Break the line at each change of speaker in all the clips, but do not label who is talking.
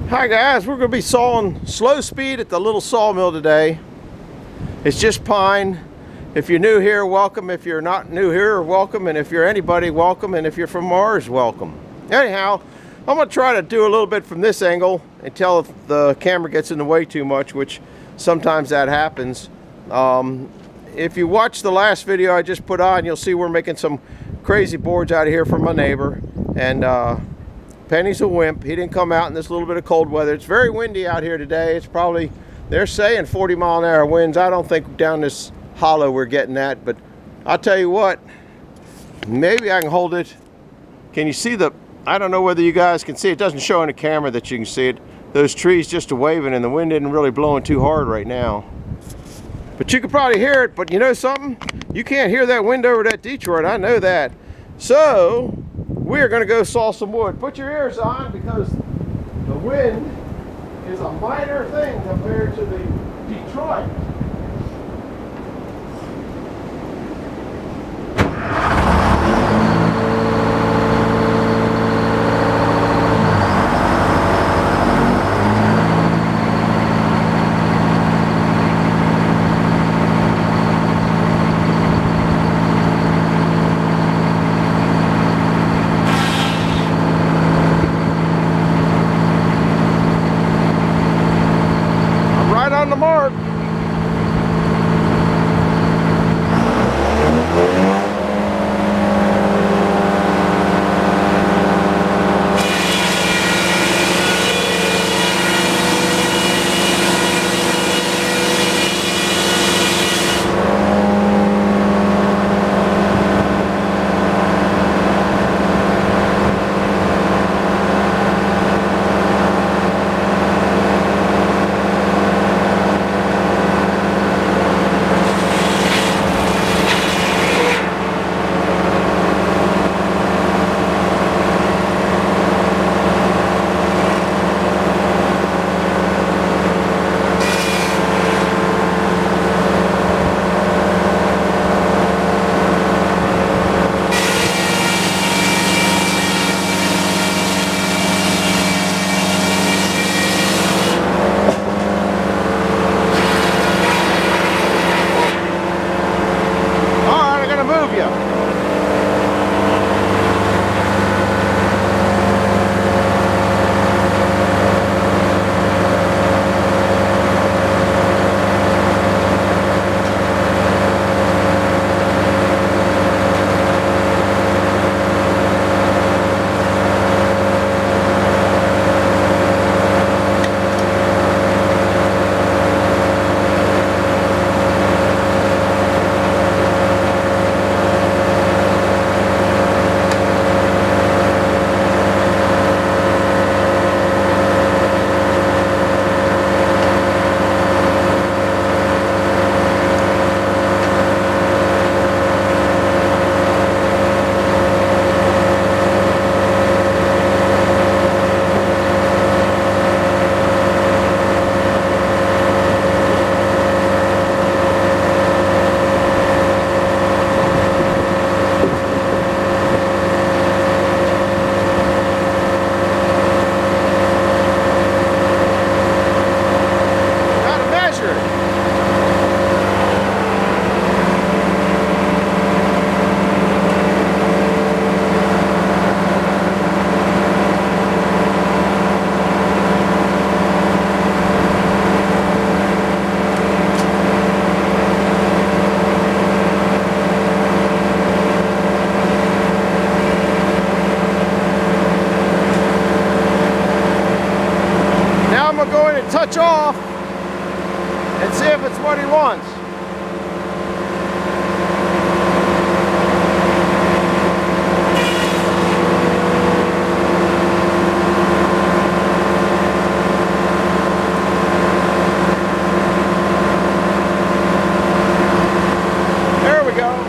Hi guys, we're going to be sawing slow speed at the little sawmill today. It's just pine. If you're new here, welcome. If you're not new here, welcome. And if you're anybody, welcome. And if you're from Mars, welcome. Anyhow, I'm going to try to do a little bit from this angle until if the camera gets in the way too much, which sometimes that happens. If you watch the last video I just put on, you'll see we're making some crazy boards out of here for my neighbor. And Penny's a wimp. He didn't come out in this little bit of cold weather. It's very windy out here today. It's probably, they're saying 40-mile-an-hour winds. I don't think down this hollow we're getting that, but I'll tell you what, maybe I can hold it. Can you see the, I don't know whether you guys can see, it doesn't show on the camera that you can see it. Those trees just a waving and the wind isn't really blowing too hard right now. But you can probably hear it, but you know something? You can't hear that wind over that Detroit, I know that. So, we're gonna go saw some wood. Put your ears on because the wind is a minor thing compared to the Detroit. On the mark. Touch off and see if it's what he wants. There we go.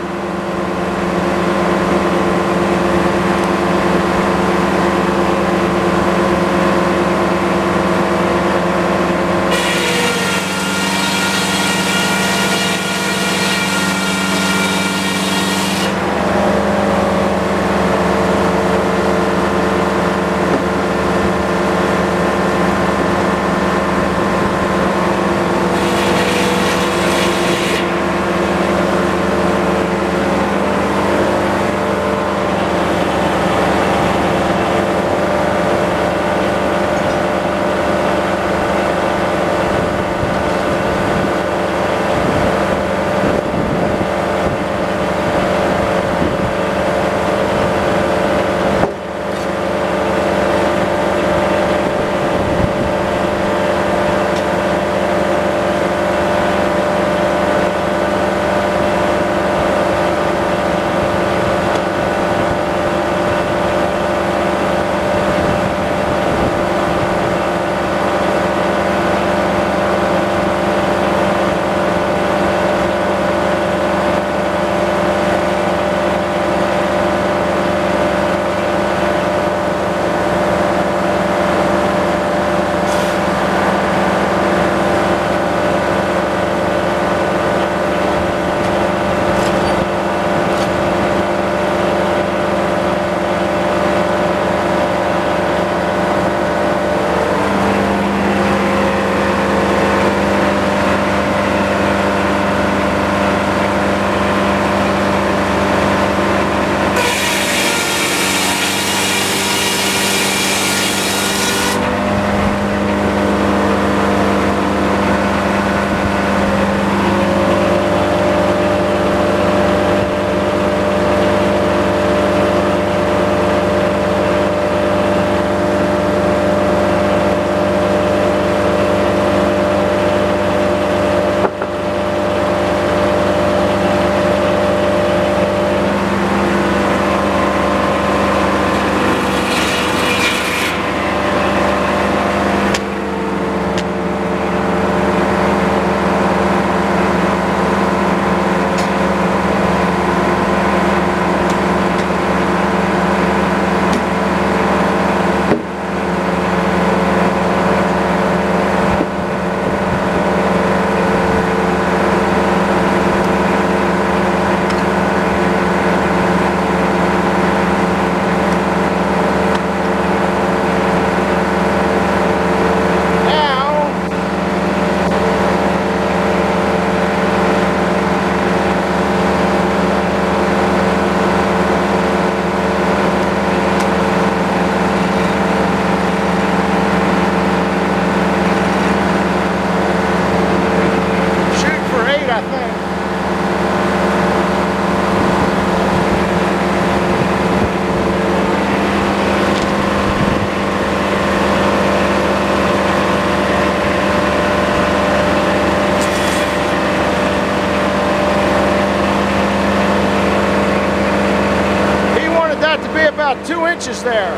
2 inches there.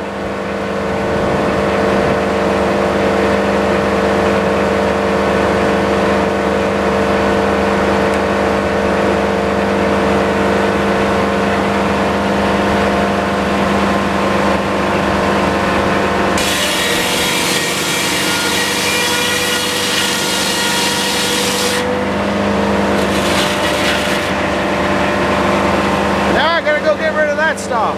Get rid of that stuff.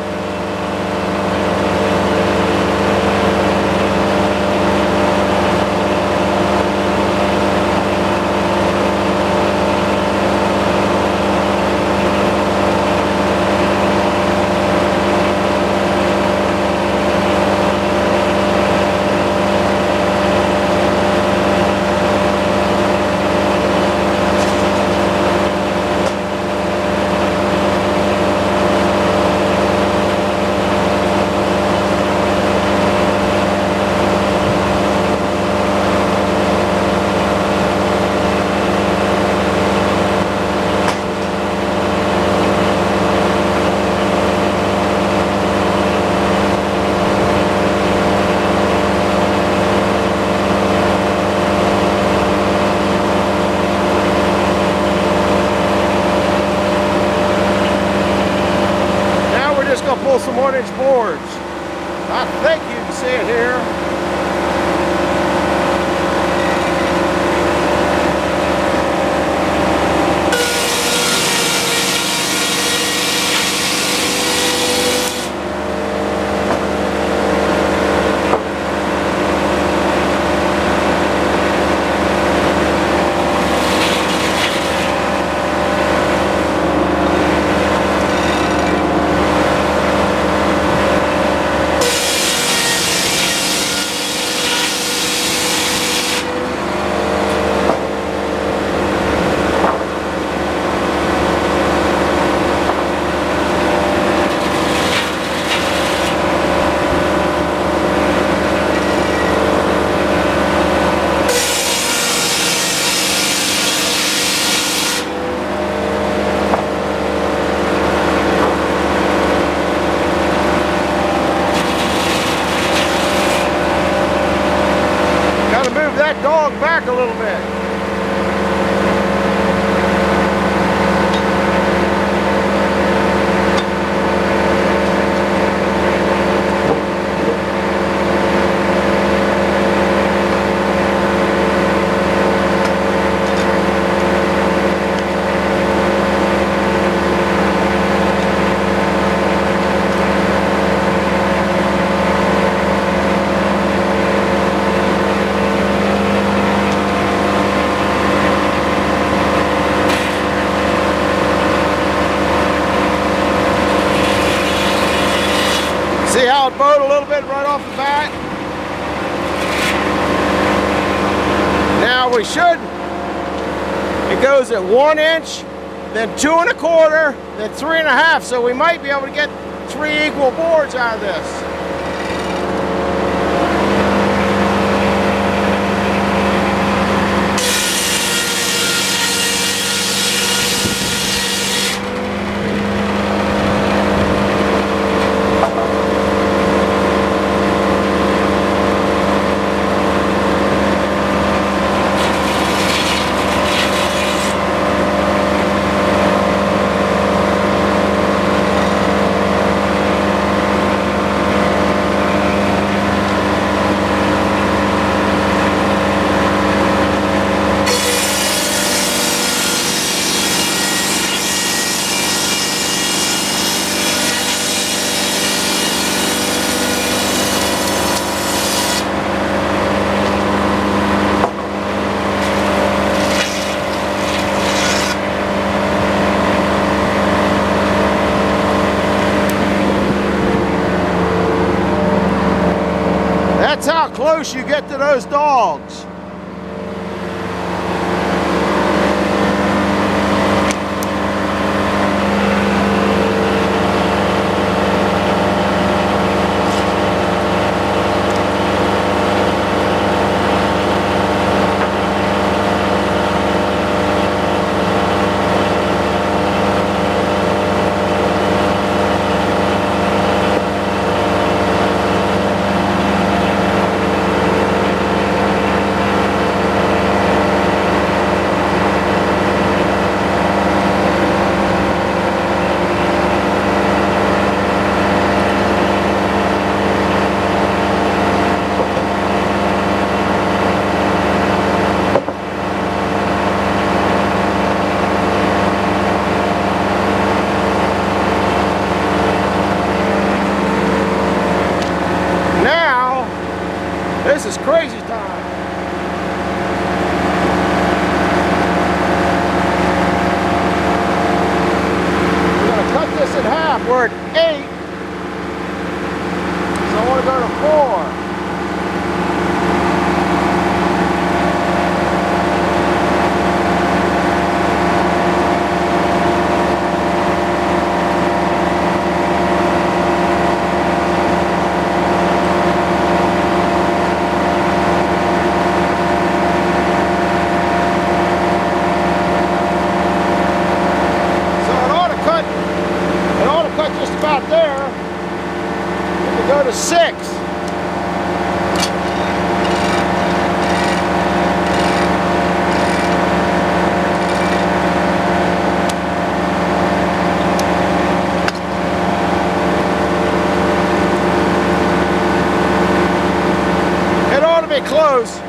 Pull some 1-inch boards. I think you can see it here. That dog back a little bit. See how it bowed a little bit right off the bat? Now we should, it goes at 1 inch, then 2 1/4, then 3 1/2, so we might be able to get 3 equal boards out of this. That's how close you get to those dogs. time. We're going to cut this in half. We're at 8. So I want to go to 4. Just about there. We can go to 6. It ought to be close.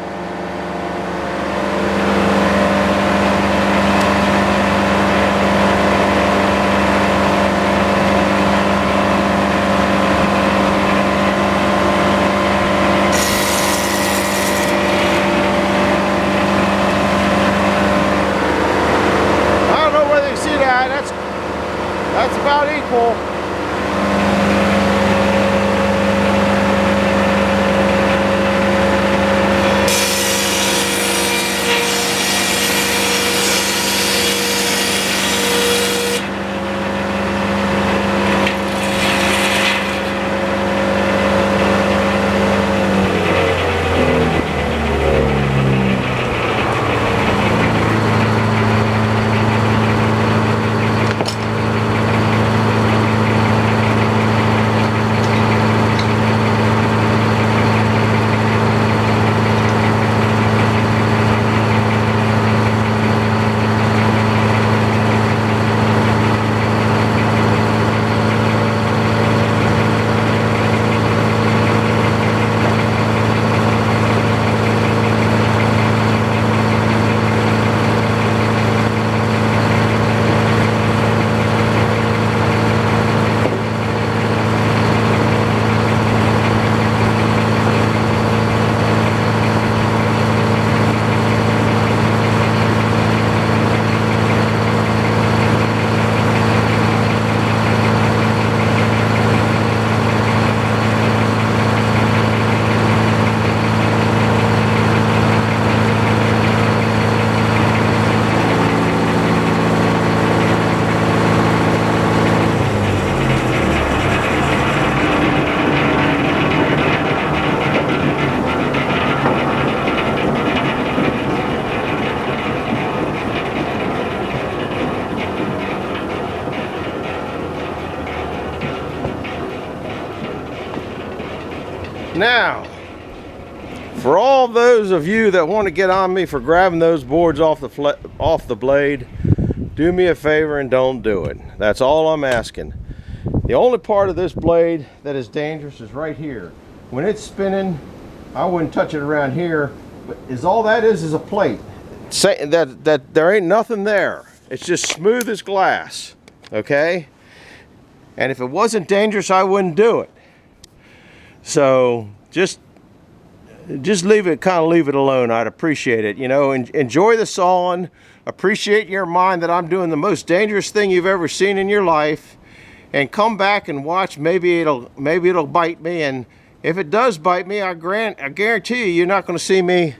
That's about equal. Now, for all those of you that want to get on me for grabbing those boards off the blade, do me a favor and don't do it. That's all I'm asking. The only part of this blade that is dangerous is right here. When it's spinning, I wouldn't touch it around here, but all that is a plate. Say that there ain't nothing there. It's just smooth as glass, okay? And if it wasn't dangerous, I wouldn't do it. So just leave it, kind of leave it alone. I'd appreciate it. You know, enjoy the sawing. Appreciate your mind that I'm doing the most dangerous thing you've ever seen in your life, and come back and watch. Maybe it'll bite me, and if it does bite me, I guarantee you're not going to see me.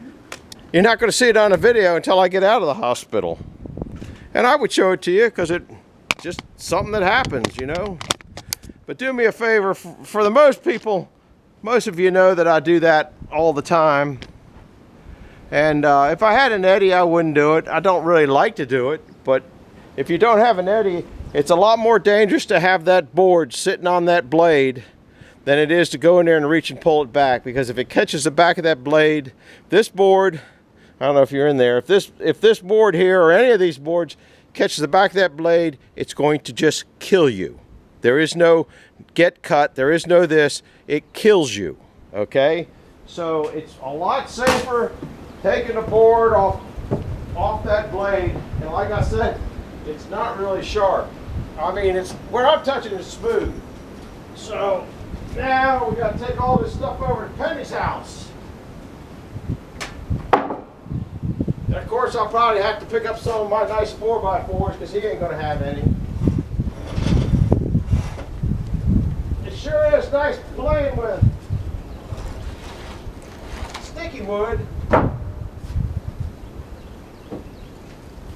You're not going to see it on a video until I get out of the hospital. And I would show it to you because it's just something that happens, you know. But do me a favor, for the most people, most of you know that I do that all the time. And if I had an eddy, I wouldn't do it. I don't really like to do it, but if you don't have an eddy, it's a lot more dangerous to have that board sitting on that blade than it is to go in there and reach and pull it back, because if it catches the back of that blade, this board, I don't know if you're in there, if this board here or any of these boards catches the back of that blade, it's going to just kill you. There is no get cut, there is no this, it kills you, okay? So it's a lot safer taking the board off that blade, and like I said, it's not really sharp. I mean, it's where I'm touching is smooth. So now we got to take all this stuff over to Penny's house. course, I'll probably have to pick up some of my nice 4x4s because he ain't going to have any. It sure is nice playing with sticky wood.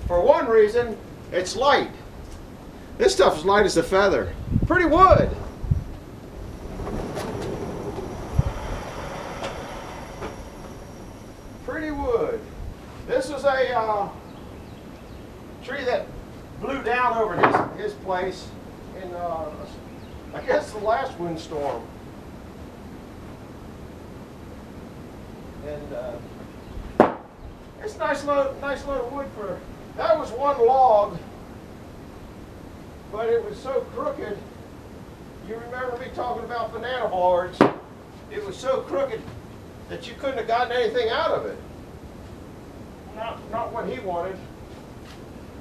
For one reason, it's light. This stuff is light as a feather. Pretty wood. Pretty wood. This was a tree that blew down over his place in, I guess, the last windstorm. And it's nice load of wood for. That was one log, but it was so crooked. You remember me talking about banana boards? It was so crooked that you couldn't have gotten anything out of it. Not what he wanted.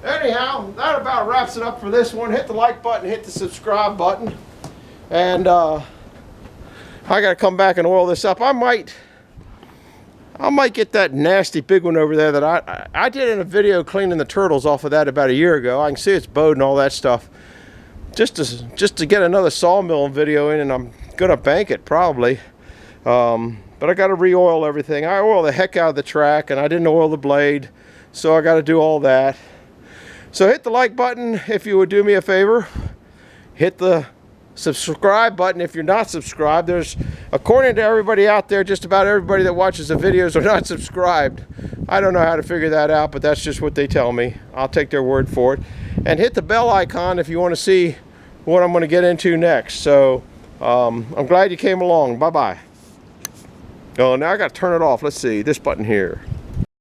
Anyhow, that about wraps it up for this one. Hit the like button, hit the subscribe button, and I got to come back and oil this up. I might get that nasty big one over there that I did in a video cleaning the turtles off of that about a year ago. I can see it's bowed and all that stuff. Just to get another sawmill video in, and I'm gonna bank it probably. But I got to re-oil everything. I oil the heck out of the track, and I didn't oil the blade, so I got to do all that. So hit the like button if you would do me a favor. Hit the subscribe button if you're not subscribed. There's, according to everybody out there, just about everybody that watches the videos are not subscribed. I don't know how to figure that out, but that's just what they tell me. I'll take their word for it. And hit the bell icon if you want to see what I'm going to get into next. So I'm glad you came along. Bye-bye. Oh, now I got to turn it off. Let's see, this button here.